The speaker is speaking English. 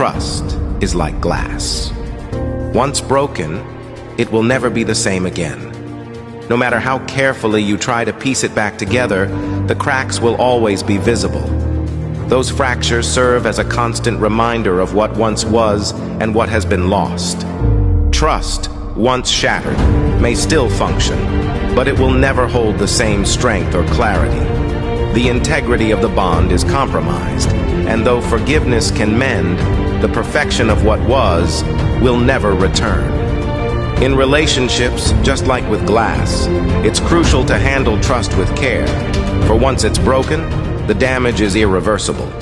trust is like glass. Once broken, it will never be the same again. No matter how carefully you try to piece it back together, the cracks will always be visible. Those fractures serve as a constant reminder of what once was and what has been lost. Trust, once shattered, may still function, but it will never hold the same strength or clarity. The integrity of the bond is compromised, and though forgiveness can mend, the perfection of what was will never return. In relationships, just like with glass, it's crucial to handle trust with care, for once it's broken, the damage is irreversible.